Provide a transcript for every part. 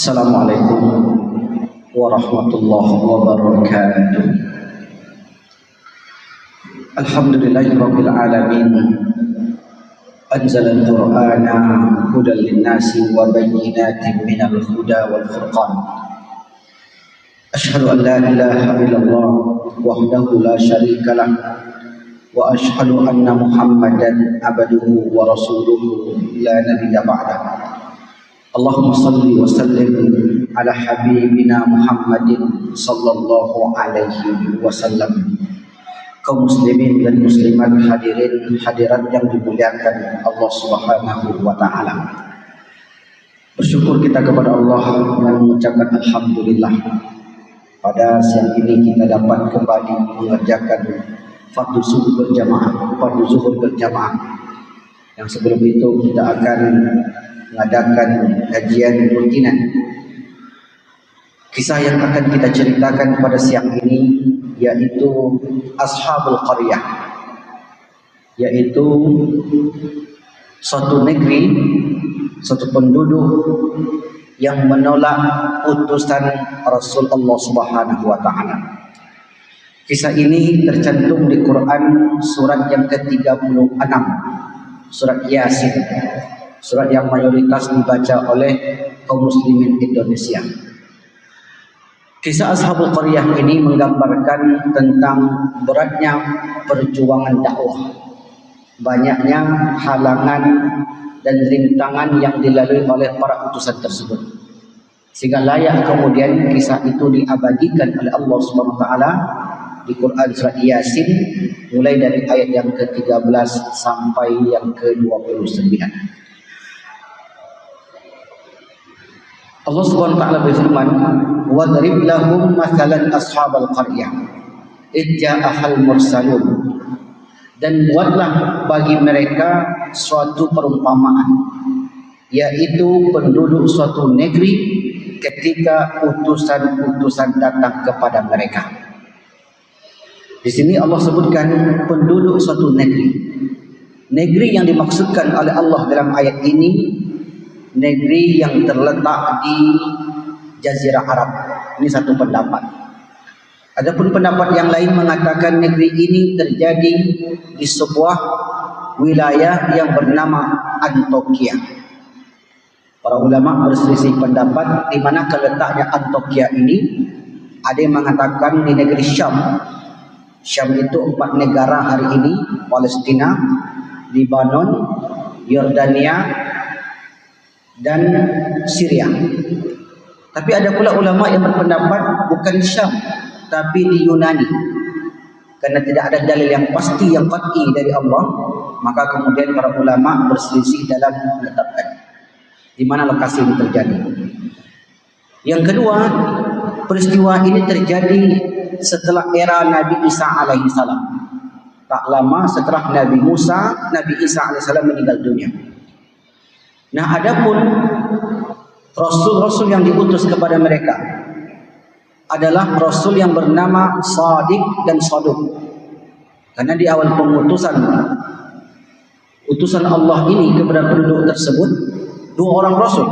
Assalamualaikum warahmatullahi wabarakatuh. Alhamdulillahirabbil alamin. Anzalal Qur'ana hudan lin-nasi wa bayyinatin minal huda wal furqan. Asyhadu an la ilaha illallah wahdahu la syarika lah wa asyhadu anna Muhammadan abduhu wa rasuluhu la nabiyya ba'dahu. Allahumma salli wa sallim ala habibina Muhammadin sallallahu alaihi wasallam. Kaum muslimin dan muslimat, hadirin hadirat yang dimuliakan Allah Subhanahu wa taala. Bersyukur kita kepada Allah dan mengucapkan alhamdulillah. Pada siang ini kita dapat kembali mengerjakan fardu zuhur berjamaah. Yang sebelum itu kita akan mengadakan kajian rutinan. Kisah yang akan kita ceritakan pada siang ini yaitu Ashabul Qaryah, yaitu suatu negeri, suatu penduduk yang menolak utusan Rasulullah Subhanahu wa taala. Kisah ini tercantum di Quran surat yang ke-36, surat Yasin. Surat yang mayoritas dibaca oleh kaum muslimin Indonesia. Kisah Ashabul Qaryah ini menggambarkan tentang beratnya perjuangan dakwah, banyaknya halangan dan rintangan yang dilalui oleh para utusan tersebut, sehingga layak kemudian kisah itu diabadikan oleh Allah Subhanahu wa taala di Quran surat Yasin, mulai dari ayat yang ke-13 sampai yang ke-29. Allah Subhanahu wa taala berfirman, "Wadrib lahum mathalan ashabal qaryah idh ja'ahal mursalun." Dan buatlah bagi mereka suatu perumpamaan, yaitu penduduk suatu negeri ketika utusan-utusan datang kepada mereka. Di sini Allah sebutkan penduduk suatu negeri. Negeri yang dimaksudkan oleh Allah dalam ayat ini negeri yang terletak di Jazirah Arab. Ini satu pendapat. Adapun pendapat yang lain mengatakan negeri ini terjadi di sebuah wilayah yang bernama Antioquia. Para ulama berselisih pendapat di mana letaknya Antioquia ini. Ada yang mengatakan di negeri Syam. Syam itu 4 negara hari ini: Palestina, Lebanon, Yordania, dan Syria. Tapi ada pula ulama yang berpendapat bukan Syam, tapi di Yunani. Karena tidak ada dalil yang pasti, yang qat'i dari Allah, maka kemudian para ulama berselisih dalam menetapkan di mana lokasi ini terjadi. Yang kedua, peristiwa ini terjadi setelah era Nabi Isa alaihissalam. Tak lama setelah Nabi Isa alaihissalam meninggal dunia. Nah, adapun rasul-rasul yang diutus kepada mereka adalah rasul yang bernama Shadiq dan Saduq. Karena di awal utusan Allah ini kepada penduduk tersebut 2 orang rasul.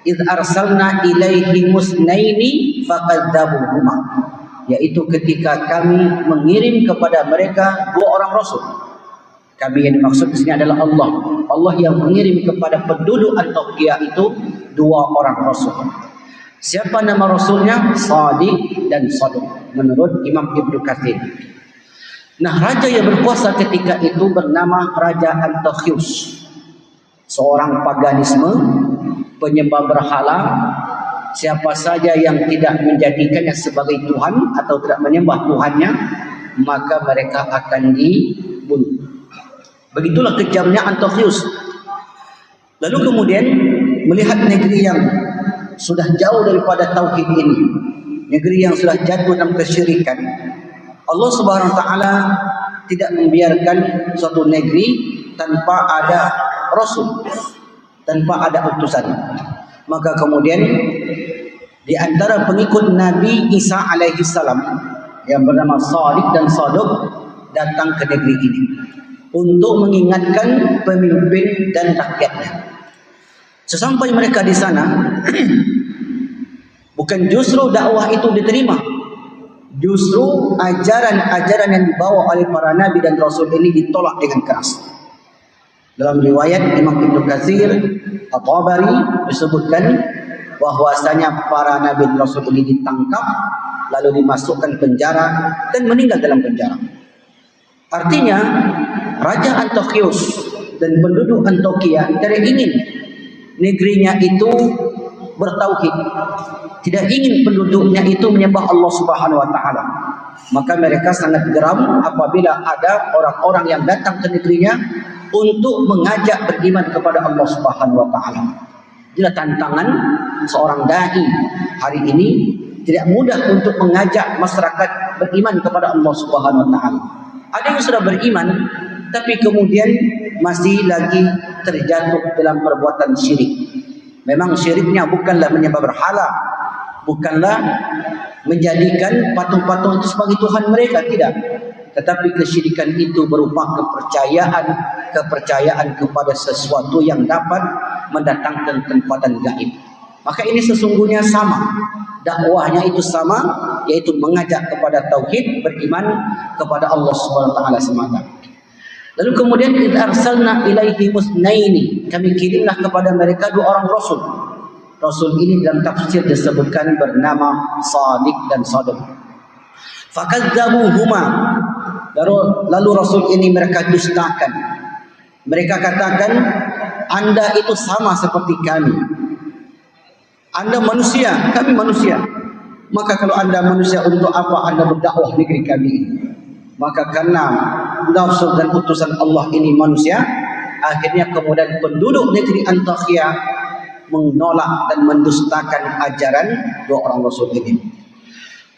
Idz arsalna ilaihim musnaini fakadzabuhuma, yaitu ketika kami mengirim kepada mereka 2 orang rasul. Kami yang dimaksud di sini adalah Allah. Allah yang mengirim kepada penduduk Antioquia itu 2 orang rasul. Siapa nama rasulnya? Shadiq dan Saduq, menurut Imam Ibnu Katsir. Nah, raja yang berkuasa ketika itu bernama Raja Antiochus, seorang paganisme, penyembah berhala. Siapa saja yang tidak menjadikannya sebagai Tuhan atau tidak menyembah Tuhannya, maka mereka akan dibunuh. Begitulah kejamnya Antiochus. Lalu kemudian melihat negeri yang sudah jauh daripada tauhid ini, negeri yang sudah jatuh dalam kesyirikan, Allah Subhanahu wa taala tidak membiarkan suatu negeri tanpa ada rasul, tanpa ada utusan. Maka kemudian di antara pengikut Nabi Isa alaihissalam yang bernama Shadiq dan Saduq datang ke negeri ini untuk mengingatkan pemimpin dan rakyatnya. Sesampai mereka di sana, Bukan justru dakwah itu diterima, justru ajaran-ajaran yang dibawa oleh para nabi dan rasul ini ditolak dengan keras. Dalam riwayat Imam Ibnu Katsir At-Tabari disebutkan bahwasanya para nabi dan rasul ini ditangkap lalu dimasukkan penjara dan meninggal dalam penjara. Artinya Raja Antiochus dan penduduk Antioquia tidak ingin negerinya itu bertauhid, tidak ingin penduduknya itu menyembah Allah Subhanahu wa taala. Maka mereka sangat geram apabila ada orang-orang yang datang ke negerinya untuk mengajak beriman kepada Allah Subhanahu wa taala. Inilah tantangan seorang dai hari ini, tidak mudah untuk mengajak masyarakat beriman kepada Allah Subhanahu wa taala. Ada yang sudah beriman tapi kemudian masih lagi terjatuh dalam perbuatan syirik. Memang syiriknya bukanlah menyembah berhala, bukanlah menjadikan patung-patung itu sebagai Tuhan mereka, tidak. Tetapi kesyirikan itu berupa kepercayaan kepada sesuatu yang dapat mendatangkan tempatan gaib. Maka ini sesungguhnya sama, dakwahnya itu sama, yaitu mengajak kepada tauhid, beriman kepada Allah Subhanahu wa taala semata. Lalu kemudian idz arsalna ilaihi musnaini, kami kirimlah kepada mereka 2 orang rasul. Rasul ini dalam tafsir disebutkan bernama Shadiq dan Shadiq. Fakadzabuhuma, lalu rasul ini mereka dustakan. Mereka katakan, Anda itu sama seperti kami. Anda manusia, kami manusia. Maka kalau Anda manusia, untuk apa Anda berdakwah negeri kami ini? Maka karena nafsu dan utusan Allah ini manusia, akhirnya kemudian penduduk negeri Antioquia menolak dan mendustakan ajaran 2 orang rasul ini.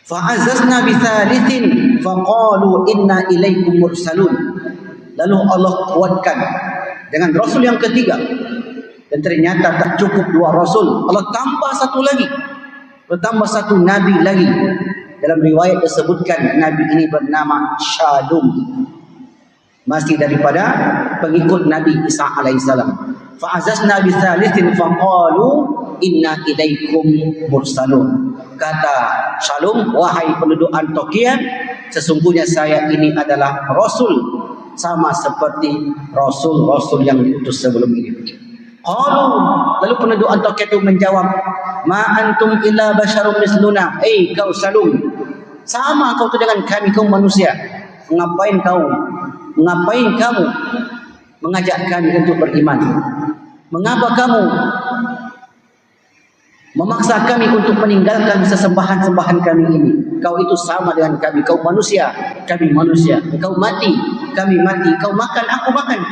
Fa'azzazna bi thalithin faqalu inna ilaikum mursalun. Lalu Allah kuatkan dengan rasul yang ketiga, dan ternyata tak cukup 2 rasul, Allah tambah 1 lagi, bertambah 1 nabi lagi. Dalam riwayat disebutkan nabi ini bernama Syalum, masih daripada pengikut Nabi Isa alaihissalam. Fa'azazna bi thalithin faqalu inna ilaikum mursalun. Kata Syalum, wahai penduduk Antioquia, sesungguhnya saya ini adalah rasul, sama seperti rasul-rasul yang diutus sebelum ini. Qalu, lalu penduduk Antioquia itu menjawab, ma antum illa basyarum misluna. Kau Syalum, sama kau tu dengan kami, kau manusia. Ngapain kamu mengajak kami untuk beriman? Mengapa kamu memaksa kami untuk meninggalkan sesembahan-sembahan kami ini? Kau itu sama dengan kami, kau manusia, kami manusia. Kau mati, kami mati. Kau makan, aku makan.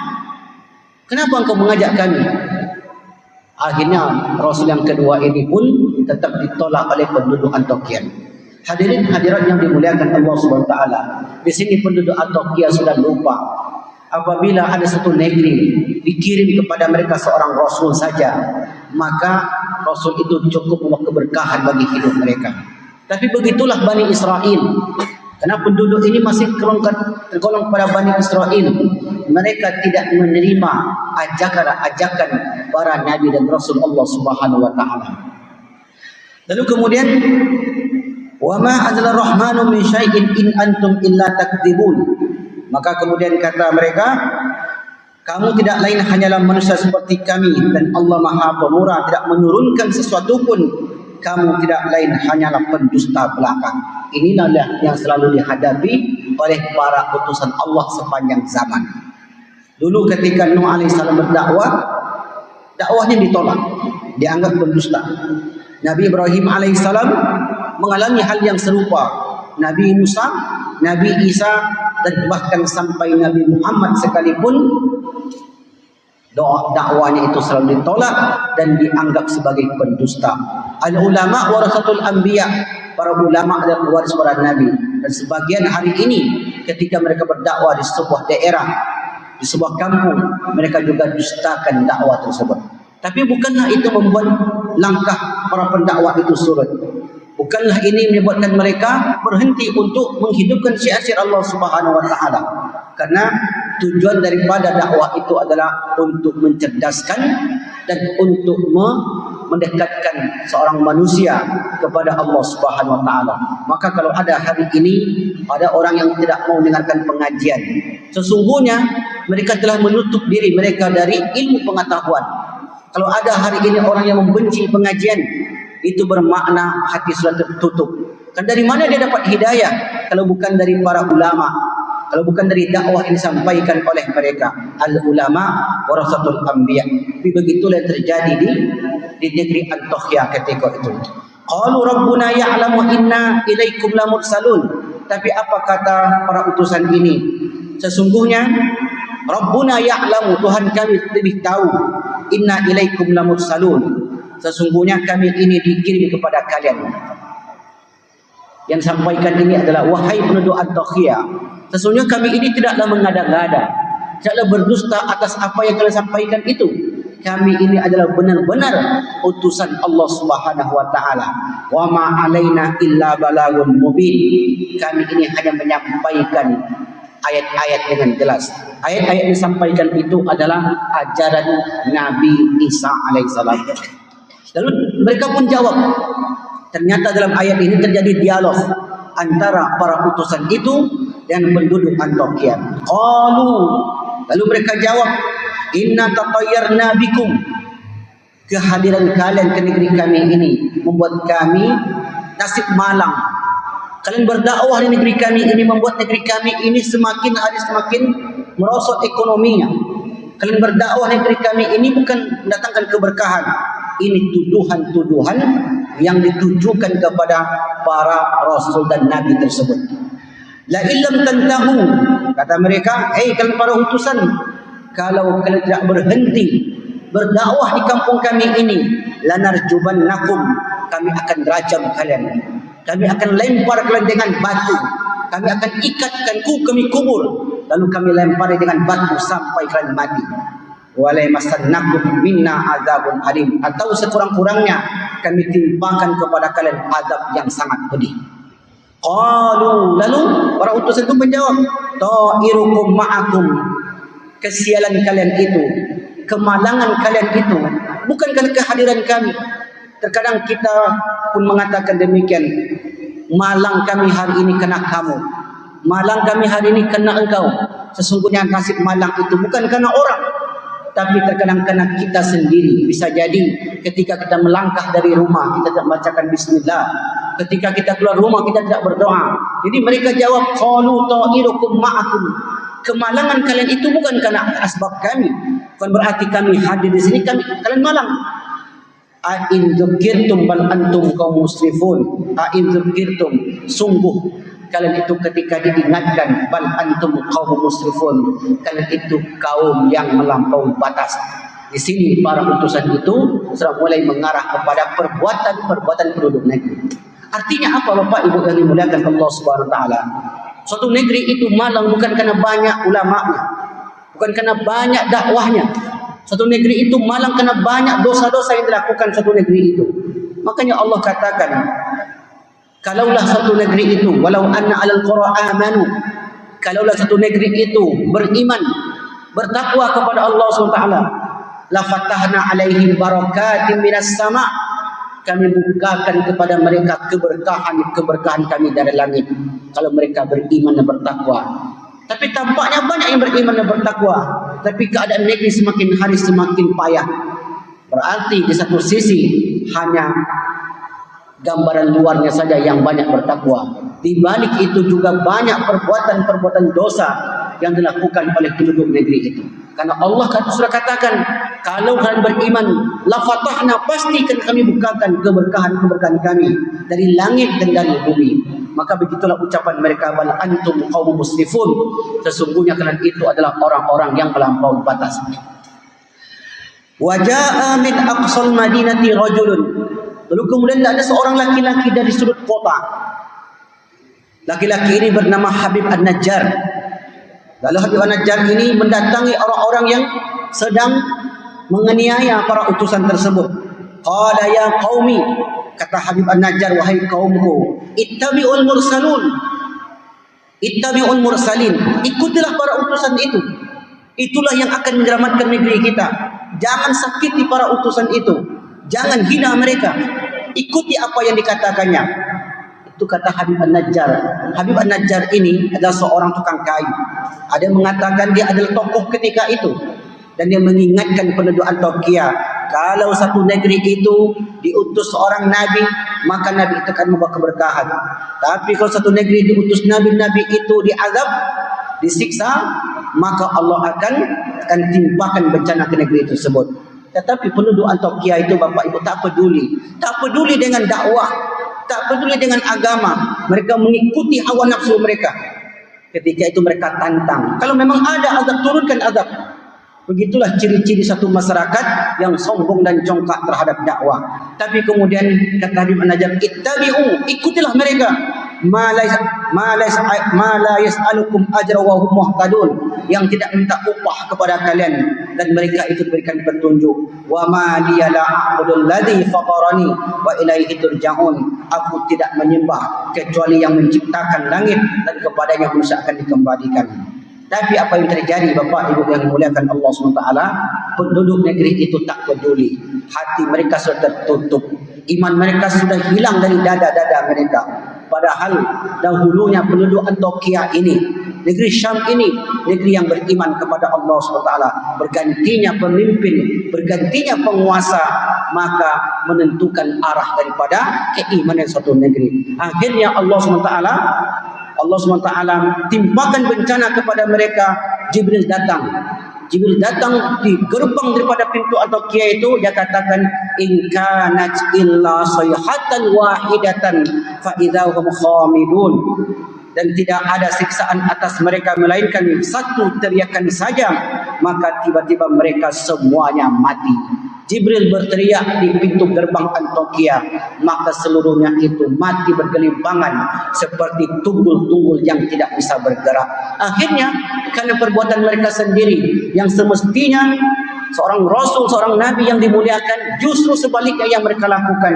Kenapa engkau mengajak kami? Akhirnya rasul yang kedua ini pun tetap ditolak oleh penduduk Antioquia. Hadirin hadirat yang dimuliakan Allah Subhanahu wa taala. Di sini penduduk Antioquia sudah lupa apabila ada satu negeri dikirim kepada mereka seorang rasul saja, maka rasul itu cukup membawa keberkahan bagi hidup mereka. Tapi begitulah Bani Israel. Karena penduduk ini masih tergolong pada Bani Israel, mereka tidak menerima ajakan para nabi dan rasul Allah Subhanahu wa taala. Lalu kemudian, wa ma anzala rahmanu min syai'in in antum illa takdzibun. Maka kemudian kata mereka, kamu tidak lain hanyalah manusia seperti kami, dan Allah Maha Pemurah tidak menurunkan sesuatu pun, kamu tidak lain hanyalah pendusta belaka. Inilah yang selalu dihadapi oleh para utusan Allah sepanjang zaman. Dulu ketika Nuh alaihissalam berdakwah, dakwahnya ditolak, dianggap pendusta. Nabi Ibrahim alaihissalam mengalami hal yang serupa. Nabi Musa, Nabi Isa, dan bahkan sampai Nabi Muhammad sekalipun, dakwahnya itu selalu ditolak dan dianggap sebagai pendusta. Al-ulama warasatul anbiya, para ulama adalah pewaris para nabi. Dan sebagian hari ini ketika mereka berdakwah di sebuah daerah, di sebuah kampung, mereka juga dustakan dakwah tersebut. Tapi bukanlah itu membuat langkah para pendakwah itu surut. Bukanlah ini menyebabkan mereka berhenti untuk menghidupkan syiar-syiar Allah Subhanahu wa taala. Karena tujuan daripada dakwah itu adalah untuk mencerdaskan dan untuk mendekatkan seorang manusia kepada Allah Subhanahu wa taala. Maka kalau ada hari ini ada orang yang tidak mau mendengarkan pengajian, sesungguhnya mereka telah menutup diri mereka dari ilmu pengetahuan. Kalau ada hari ini orang yang membenci pengajian, itu bermakna hati sudah tertutup. Dan dari mana dia dapat hidayah kalau bukan dari para ulama, kalau bukan dari dakwah yang disampaikan oleh mereka? Al ulama warasatul anbiya. Tapi begitulah yang terjadi di negeri Antiokhia ketika itu. Qalu rabbuna ya'lamu inna ilaikum lamursalun. Tapi apa kata para utusan ini? Sesungguhnya Rabbuna ya'lamu, Tuhan kami lebih tahu, inna ilaikum lamursalun, sesungguhnya kami ini dikirim kepada kalian. Yang sampaikan ini adalah, wahai penduduk Antiokhia, sesungguhnya kami ini tidaklah mengada-ngada, tidaklah berdusta atas apa yang kalian sampaikan itu. Kami ini adalah benar-benar utusan Allah Subhanahu wa taala. Wa ma alaina illa balagun mubin. Kami ini hanya menyampaikan ayat-ayat dengan jelas. Ayat-ayat yang disampaikan itu adalah ajaran Nabi Isa alaihissalam. Lalu mereka pun jawab. Ternyata dalam ayat ini terjadi dialog antara para utusan itu dan penduduk Antiokhia. Qalu, lalu mereka jawab, inna tatayyarna bikum, kehadiran kalian ke negeri kami ini membuat kami nasib malang. Kalian berdakwah di negeri kami ini membuat negeri kami ini semakin hari semakin merosot ekonominya. Kalian berdakwah di negeri kami ini bukan mendatangkan keberkahan. Ini tuduhan-tuduhan yang ditujukan kepada para rasul dan nabi tersebut. La illam tantahu, kata mereka, hei kalian para utusan, kalau kalian tidak berhenti berdakwah di kampung kami ini, lanarjubannakum, kami akan rajam kalian. Kami akan lempar kalian dengan batu. Kami akan ikatkan kami kubur. Lalu kami lempar dengan batu sampai kalian mati. Walaimassannakum minna azabun alim. Atau sekurang-kurangnya kami timpakan kepada kalian azab yang sangat pedih. Qalu, lalu para utusan itu menjawab, ta'irukum ma'akum, kesialan kalian itu, kemalangan kalian itu bukan karena kehadiran kami. Terkadang kita pun mengatakan demikian, malang kami hari ini kena kamu, malang kami hari ini kena engkau. Sesungguhnya nasib malang itu bukan karena orang, tapi terkadang karena kita sendiri. Bisa jadi ketika kita melangkah dari rumah kita tidak membacakan bismillah, ketika kita keluar rumah kita tidak berdoa. Jadi mereka jawab, qalu ta'irukum ma'akum, kemalangan kalian itu bukan karena asbab kami, bukan berarti kami hadir di sini kalian malang. A'in dzukirtum bal antum kaum musrifun. A'in dzukirtum, sungguh kalian itu ketika diingatkan, bal antum kaum musrifun, kalian itu kaum yang melampaui batas. Di sini para utusan itu sudah mulai mengarah kepada perbuatan-perbuatan penduduk negeri. Artinya apa Bapak Ibu yang dimuliakan Allah Subhanahu wa taala? Suatu negeri itu malang bukan karena banyak ulamanya, bukan karena banyak dakwahnya. Suatu negeri itu malang karena banyak dosa-dosa yang dilakukan suatu negeri itu. Makanya Allah katakan, kalaulah satu negeri itu, walau anna alal qura amanu, kalaulah satu negeri itu beriman, bertakwa kepada Allah SWT, la fatahna alaihim barakatim minas sama, kami bukakan kepada mereka keberkahan kami dari langit. Kalau mereka beriman dan bertakwa. Tapi tampaknya banyak yang beriman dan bertakwa, tapi keadaan negeri semakin hari semakin payah. Berarti di satu sisi hanya gambaran luarnya saja yang banyak bertakwa. Di balik itu juga banyak perbuatan-perbuatan dosa yang dilakukan oleh penduduk negeri itu. Karena Allah sudah katakan, kalau kalian beriman, la fatahna, pasti kami bukakan keberkahan kami dari langit dan dari bumi. Maka begitulah ucapan mereka, bal antum qaum musrifun, sesungguhnya kalian itu adalah orang-orang yang melampaui batas. Wa jaa min aqsal madinati rajulun, lalu kemudian ada seorang laki-laki dari sudut kota. Laki-laki ini bernama Habib An-Najjar. Lalu Habib An-Najjar ini mendatangi orang-orang yang sedang menganiaya para utusan tersebut. Qala ya qaumi, kata Habib An-Najjar, wahai kaumku, ittabi'ul mursalun, ittabi'ul mursalin, ikutilah para utusan itu. Itulah yang akan menyelamatkan negeri kita. Jangan sakiti para utusan itu. Jangan hina mereka. Ikuti apa yang dikatakannya. Itu kata Habib An-Najjar. Habib An-Najjar ini adalah seorang tukang kayu. Ada yang mengatakan dia adalah tokoh ketika itu. Dan dia mengingatkan penduduk Antokia, kalau satu negeri itu diutus seorang nabi, maka nabi itu akan membawa keberkahan. Tapi kalau satu negeri diutus nabi-nabi itu diazab, disiksa, maka Allah akan timpakan bencana ke negeri tersebut. Tetapi penduduk Antokia itu, Bapak Ibu, tak peduli. Tak peduli dengan dakwah, tak peduli dengan agama. Mereka mengikuti hawa nafsu mereka. Ketika itu mereka tantang, kalau memang ada azab, turunkan azab. Begitulah ciri-ciri satu masyarakat yang sombong dan congkak terhadap dakwah. Tapi kemudian kata Habib An-Najjar, ittabi'u, ikutilah mereka. Ma la yas'alukum ajra wa hum muhtadun, yang tidak minta upah kepada kalian dan mereka itu diberikan petunjuk. Wa ma liya la a'budul ladzi fatarani wa ilaihi turja'un, aku tidak menyembah kecuali yang menciptakan langit dan kepadanya manusia akan dikembalikan. Tapi apa yang terjadi, Bapak Ibu yang dimuliakan Allah SWT, penduduk negeri itu tak peduli. Hati mereka sudah tertutup, iman mereka sudah hilang dari dada-dada mereka. Padahal dahulunya penduduk Antokia ini, negeri Syam ini, negeri yang beriman kepada Allah SWT. Bergantinya pemimpin, bergantinya penguasa, maka menentukan arah daripada keimanan suatu negeri. Akhirnya Allah SWT timpakan bencana kepada mereka. Jibril datang di gerbang daripada pintu Antokia itu. Dia katakan, in kanat illa sayhatan wahidatan fa idzahum khamidun, dan tidak ada siksaan atas mereka melainkan satu teriakan saja, maka tiba-tiba mereka semuanya mati. Jibril berteriak di pintu gerbang Antokia, maka seluruhnya itu mati bergelimpangan seperti tunggul-tunggul yang tidak bisa bergerak. Akhirnya karena perbuatan mereka sendiri yang semestinya seorang rasul, seorang nabi yang dimuliakan, justru sebaliknya yang mereka lakukan.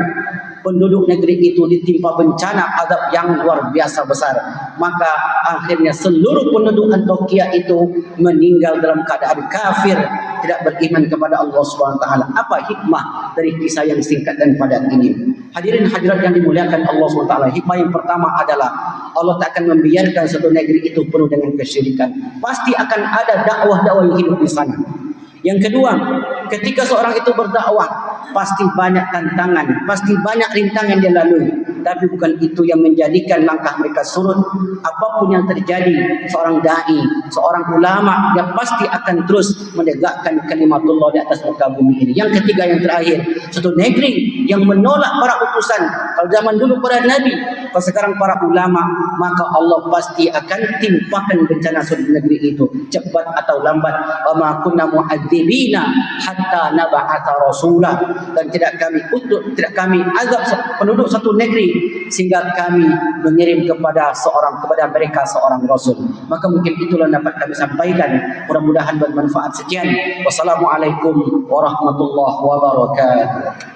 Penduduk negeri itu ditimpa bencana azab yang luar biasa besar. Maka akhirnya seluruh penduduk Antokia itu meninggal dalam keadaan kafir, tidak beriman kepada Allah SWT. Apa hikmah dari kisah yang singkat dan padat ini? Hadirin hadirat yang dimuliakan Allah SWT, hikmah yang pertama adalah Allah tak akan membiarkan satu negeri itu penuh dengan kesyirikan. Pasti akan ada dakwah-dakwah yang hidup di sana. Yang kedua, ketika seorang itu berdakwah, pasti banyak tantangan, pasti banyak rintangan dia lalui. Tapi bukan itu yang menjadikan langkah mereka surut. Apapun yang terjadi, seorang da'i, seorang ulama, dia pasti akan terus menegakkan kalimatullah di atas muka bumi ini. Yang ketiga, yang terakhir, satu negeri yang menolak para utusan. Kalau zaman dulu para nabi, kalau sekarang para ulama, maka Allah pasti akan timpakan bencana suatu negeri itu, cepat atau lambat. Wa ma kunna mu'adzibina hatta nab'atha rasula, dan tidak kami azab penduduk satu negeri sehingga kami mengirim kepada mereka seorang rasul. Maka mungkin itulah dapat kami sampaikan, mudah-mudahan bermanfaat. Sekian, wassalamualaikum warahmatullahi wabarakatuh.